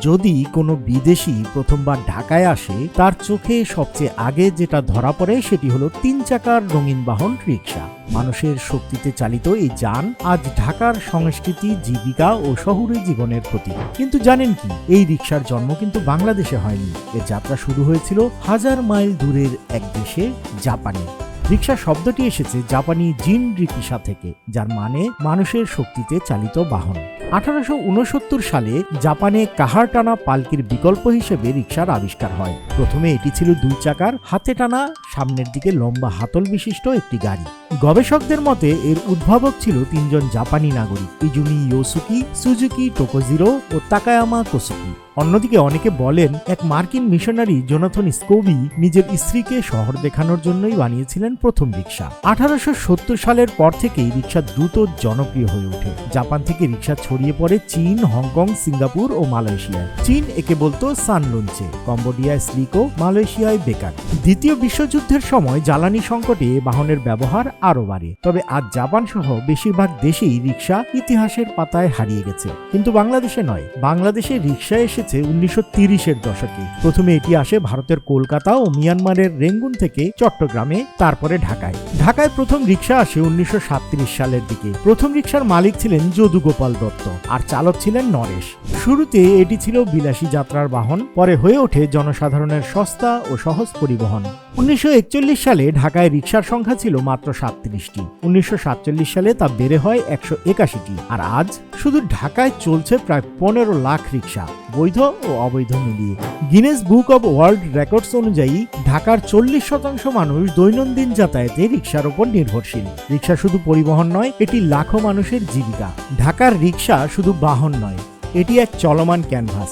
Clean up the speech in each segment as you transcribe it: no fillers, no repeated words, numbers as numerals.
যদি কোনো বিদেশি প্রথমবার ঢাকায় আসে তার চোখে সবচেয়ে আগে যেটা ধরা পড়ে সেটি হলো 3 চাকার রঙিন বাহন রিকশা। মানুষের শক্তিতে চালিত এই যান আজ ঢাকার সংস্কৃতি, জীবিকা ও শহুরে জীবনের প্রতীক। কিন্তু জানেন কি, এই রিকশার জন্ম কিন্তু বাংলাদেশে হয়নি। এর যাত্রা শুরু হয়েছিল হাজার মাইল দূরের এক দেশে, জাপানে। রিকশা শব্দটি এসেছে জাপানি জিন রিকিশা থেকে, যার মানে মানুষের শক্তিতে চালিত বাহন। 1869 সালে জাপানে কাহার টানা পালকির বিকল্প হিসেবে রিকশার আবিষ্কার হয়। প্রথমে এটি ছিল 2 চাকার হাতে টানা সামনের দিকে লম্বা হাতল বিশিষ্ট একটি গাড়ি। গবেষকদের মতে এর উদ্ভাবক ছিল 3 জন জাপানি নাগরিক, ইজুমি ইয়োসুকি, সুজুকি টোকোজিরো ও তাকায়ামা কোসুকি। অন্যদিকে অনেকে বলেন এক মার্কিন মিশনারি জোনাথন স্কোবি নিজের স্ত্রীকে শহর দেখানোর জন্যই বানিয়েছিলেন প্রথম রিকশা। 1870 সালের পর থেকেই রিকশা দ্রুত জনপ্রিয় হয়ে ওঠে। জাপান থেকে রিকশা ছড়িয়ে পড়ে চীন, হংকং, সিঙ্গাপুর ও মালয়েশিয়ায়। চীন একে বলতো সানলুনচে, কম্বোডিয়ায় স্লিকো, মালয়েশিয়ায় বেকার। দ্বিতীয় বিশ্বযুদ্ধের সময় জ্বালানি সংকটে বাহনের ব্যবহার আরো বাড়ে। তবে আজ জাপান সহ বেশিরভাগ দেশেই রিকশা ইতিহাসের পাতায় হারিয়ে গেছে। কিন্তু বাংলাদেশে নয়, বাংলাদেশে রিকশা এসেছে 1930-এর দশকে। প্রথমে এটি আসে ভারতের কলকাতা ও মিয়ানমারের রেঙ্গুন থেকে চট্টগ্রামে, তারপরে ঢাকায়। ঢাকায় প্রথম রিকশা আসে 1937 সালের দিকে। প্রথম রিকশার মালিক ছিলেন যদু গোপাল দত্ত আর চালক ছিলেন নরেশ। শুরুতে এটি ছিল বিলাসী যাত্রার বাহন, পরে হয়ে ওঠে জনসাধারণের সস্তা ও সহজ পরিবহন। 1941 সালে ঢাকায় রিকশার সংখ্যা ছিল মাত্র 37টি। 1947 সালে তা বেড়ে হয় 181টি। আর আজ শুধু ঢাকায় চলছে প্রায় 15 লাখ রিকশা, বৈধ ও অবৈধ মিলিয়ে। Guinness book of world records অনুযায়ী ঢাকার 40% মানুষ দৈনন্দিন যাতায়াতে রিকশার উপর নির্ভরশীল। রিকশা শুধু পরিবহন নয়, এটি লাখো মানুষের জীবিকা। ঢাকার রিকশা শুধু বাহন নয়, এটি এক চলমান ক্যানভাস।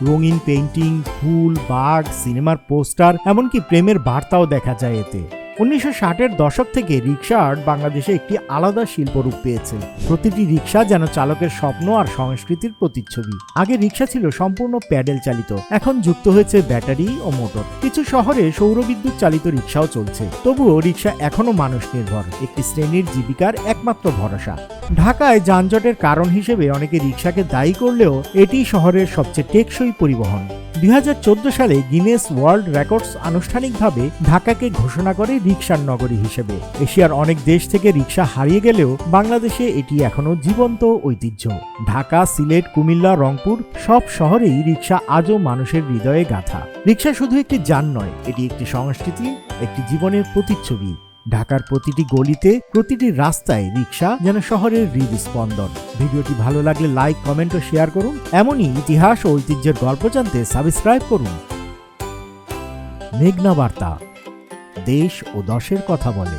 রঙিন পেইন্টিং, ফুল, বাঘ, সিনেমার পোস্টার, এমনকি প্রেমের বার্তাও দেখা যায় এতে। 1960-এর দশক থেকে রিকশা আর্ট বাংলাদেশে একটি আলাদা শিল্পরূপ পেয়েছে। প্রতিটি রিকশা যেন চালকের স্বপ্ন আর সংস্কৃতির প্রতিচ্ছবি। আগে রিকশা ছিল সম্পূর্ণ প্যাডেল চালিত, এখন যুক্ত হয়েছে ব্যাটারি ও মোটর। কিছু শহরে সৌরবিদ্যুৎ চালিত রিকশাও চলছে। তবুও রিকশা এখনো মানুষ নির্ভর, একটি শ্রেণীর জীবিকার একমাত্র ভরসা। ঢাকায় যানজটের কারণ হিসেবে অনেকে রিকশাকে দায়ী করলেও এটি শহরের সবচেয়ে টেকসই পরিবহন। 2014 সালে গিনেস ওয়ার্ল্ড রেকর্ডস আনুষ্ঠানিকভাবে ঢাকাকে ঘোষণা করে রিকশার নগরী হিসেবে। এশিয়ার অনেক দেশ থেকে রিকশা হারিয়ে গেলেও বাংলাদেশে এটি এখনো জীবন্ত ঐতিহ্য। ঢাকা, সিলেট, কুমিল্লা, রংপুর সব শহরেই রিকশা আজও মানুষের হৃদয়ে গাঁথা। রিকশা শুধু একটি যান নয়, এটি একটি সংস্কৃতি, একটি জীবনের প্রতিচ্ছবি। ঢাকার প্রতিটি গলিতে, প্রতিটি রাস্তায় রিকশা যেন শহরের হৃদস্পন্দন। ভিডিওটি ভালো লাগলে লাইক, কমেন্ট ও শেয়ার করুন। এমনই ইতিহাস ও ঐতিহ্যের গল্প জানতে সাবস্ক্রাইব করুন। মেঘনা বার্তা, দেশ ও দশের কথা বলে।